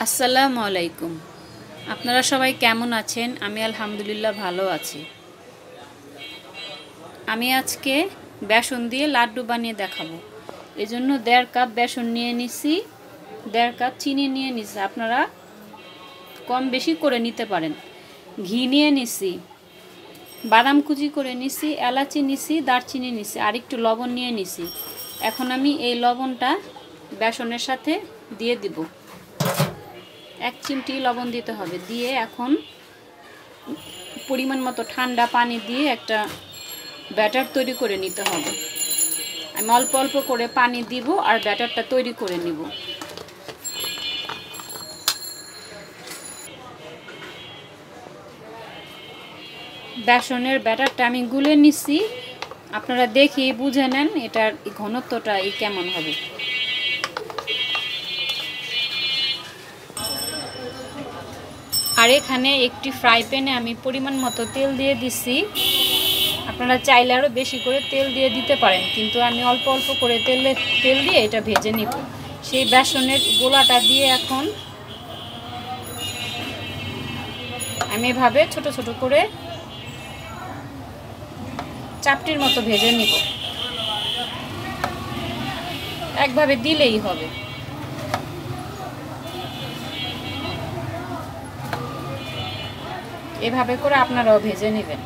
আসসালামু আলাইকুম। আপনারা সবাই কেমন আছেন? আমি আলহামদুলিল্লাহ ভালো আছি। আমি আজকে বেসন দিয়ে লাড্ডু বানিয়ে দেখাবো। এজন্য 1.5 কাপ বেসন নিয়ে নিছি, 1.5 কাপ চিনি নিয়ে নিছি। আপনারা কম বেশি করে নিতে পারেন। ঘি নিয়ে নিছি, বাদাম কুচি করে নিছি, এলাচি নিছি, দারচিনি নিছি, আর একটু লবণ নিয়ে নিছি। এখন আমি এই লবণটা বেসনের সাথে দিয়ে দিব। 1 চিমটি লবণ দিতে হবে। দিয়ে এখন পরিমাণ মতো ঠান্ডা পানি দিয়ে একটা ব্যাটার তৈরি করে নিতে হবে। আমি অল্প অল্প করে পানি দিব আর ব্যাটারটা তৈরি করে নিব। বেসনের ব্যাটারটা আমি গুলে নিছি। আপনারা দেখেই বুঝে নেন এটার ঘনত্বটা কেমন হবে। আর এখানে একটি ফ্রাই প্যানে আমি পরিমাণ মতো তেল দিয়ে দিছি। আপনারা চাইলে আরও বেশি করে তেল দিয়ে দিতে পারেন, কিন্তু আমি অল্প অল্প করে তেল দিয়ে এটা ভেজে নিব। সেই বেসনের গোলাটা দিয়ে এখন আমি এভাবে ছোট ছোট করে চাপটির মতো ভেজে নিব। একভাবে দিলেই হবে। এভাবে করে আপনারাও ভেজে নেবেন।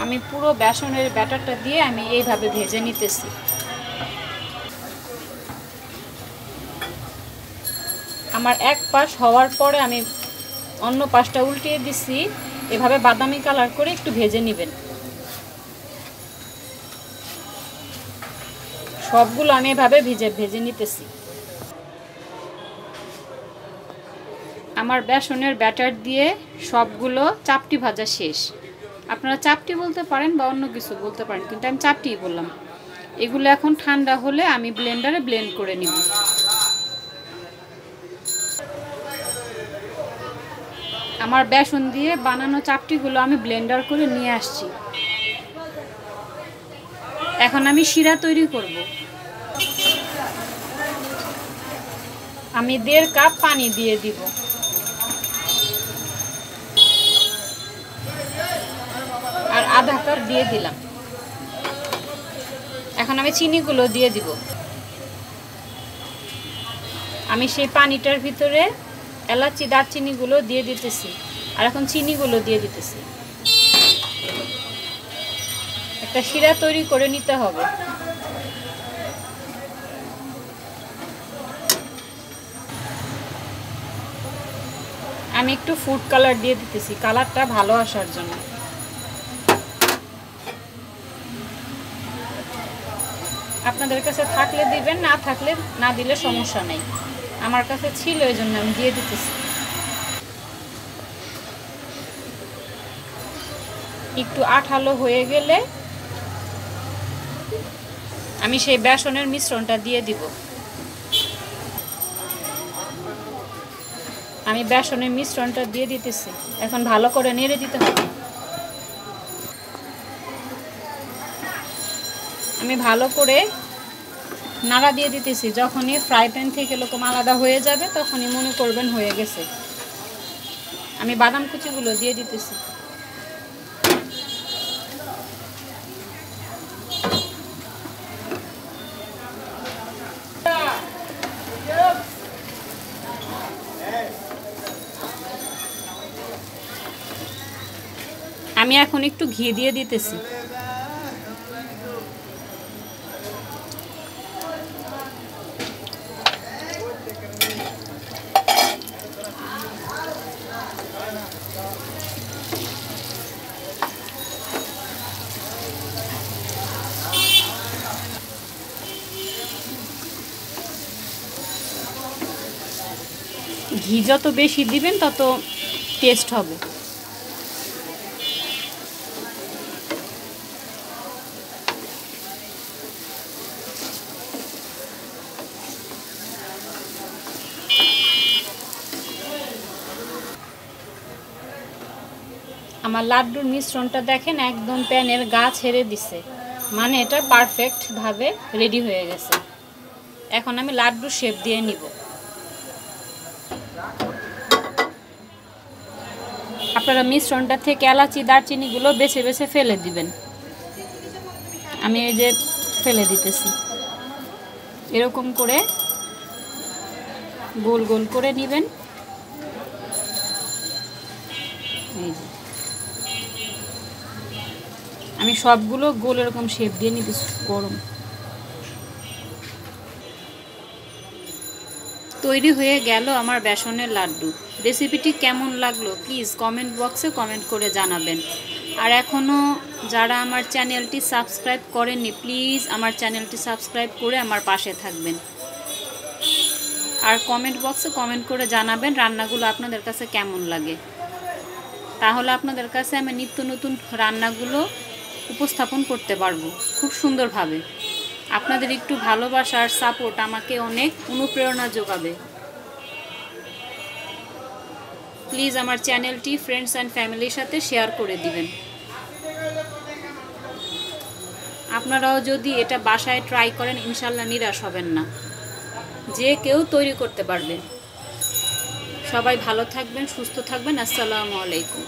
আমি পুরো বেসনের ব্যাটারটা দিয়ে আমি এইভাবে ভেজে নিতেছি। আমার এক পাশ হওয়ার পরে আমি অন্য পাশটা উল্টিয়ে দিছি। এভাবে বাদামি কালার করে একটু ভেজে নেবেন। সবগুলো আমি এভাবে ভেজে নিতেছি। আমার বেসনের ব্যাটার দিয়ে সবগুলো চাপটি ভাজা শেষ। আপনারা চাপটি বলতে পারেন বা অন্য কিছু বলতে পারেন, কিন্তু আমি চাপটিই বললাম। এগুলো এখন ঠান্ডা হলে আমি ব্লেন্ডারে ব্লেন্ড করে নিব। আমার বেসন দিয়ে বানানো চাপটিগুলো আমি ব্লেন্ডার করে নিয়ে আসছি। এখন আমি শিরা তৈরি করব। আমি 1.5 কাপ পানি দিয়ে দিব। আর আধা কাপ দিয়ে দিলাম। এখন আমি চিনিগুলো দিয়ে দিব। আমি সেই পানিটার ভিতরে এলাচি দারচিনিগুলো দিয়ে দিতেছি। আর এখন চিনিগুলো দিয়ে দিতেছি। একটা শিরা তৈরি করে নিতে হবে। আমি একটু ফুড কালার দিয়ে দিতেছি, কালারটা ভালো আসার জন্য। আপনাদের কাছে থাকলে দিবেন, না থাকলে না দিলে সমস্যা নেই। আমার কাছে ছিল, এই জন্য আমি দিয়ে দিতেছি। একটু আঠালো হয়ে গেলে আমি সেই বেসনের মিশ্রণটা দিয়ে দিব। আমি বেসনের মিশ্রণটা দিয়ে দিতেছি। এখন ভালো করে নেড়ে দিতে হবে। আমি ভালো করে নাড়া দিয়ে দিতেছি। যখনই ফ্রাই প্যান থেকে এরকম আলাদা হয়ে যাবে তখনই মনে করবেন হয়ে গেছে। আমি বাদাম কুচিগুলো দিয়ে দিতেছি। আমি এখন একটু ঘি দিয়ে দিতেছি। ঘি যত বেশি দিবেন তত টেস্ট হবে। আমার লাড্ডুর মিশ্রণটা দেখেন একদম প্যানের গা ছেড়ে দিছে, মানে এটা পারফেক্টভাবে রেডি হয়ে গেছে। এখন আমি লাড্ডু শেপ দিয়ে নিব। আপনারা মিশ্রণটা থেকে এলাচি দারচিনিগুলো বেছে বেছে ফেলে দিবেন। আমি এই যে ফেলে দিতেছি। এরকম করে গোল গোল করে নেবেন। এই যে আমি সবগুলো গোল এরকম শেপ দিয়ে নিতেছি। গরম তৈরি হয়ে গেল আমার বেসনের লাড্ডু। রেসিপিটি কেমন লাগলো প্লিজ কমেন্ট বক্সে কমেন্ট করে জানাবেন। আর এখনও যারা আমার চ্যানেলটি সাবস্ক্রাইব করেননি প্লিজ আমার চ্যানেলটি সাবস্ক্রাইব করে আমার পাশে থাকবেন। আর কমেন্ট বক্সে কমেন্ট করে জানাবেন রান্নাগুলো আপনাদের কাছে কেমন লাগে। তাহলে আপনাদের কাছে আমি নিত্য নতুন রান্নাগুলো উপস্থাপন করতে পারবো খুব সুন্দরভাবে। আপনাদের একটু ভালোবাসা আর সাপোর্ট আমাকে অনেক অনুপ্রেরণা যোগাবে। প্লিজ আমার চ্যানেলটি ফ্রেন্ডস অ্যান্ড ফ্যামিলির সাথে শেয়ার করে দিবেন। আপনারাও যদি এটা বাসায় ট্রাই করেন ইনশাল্লাহ নিরাশ হবেন না, যে কেউ তৈরি করতে পারবে। সবাই ভালো থাকবেন, সুস্থ থাকবেন। আসসালামু আলাইকুম।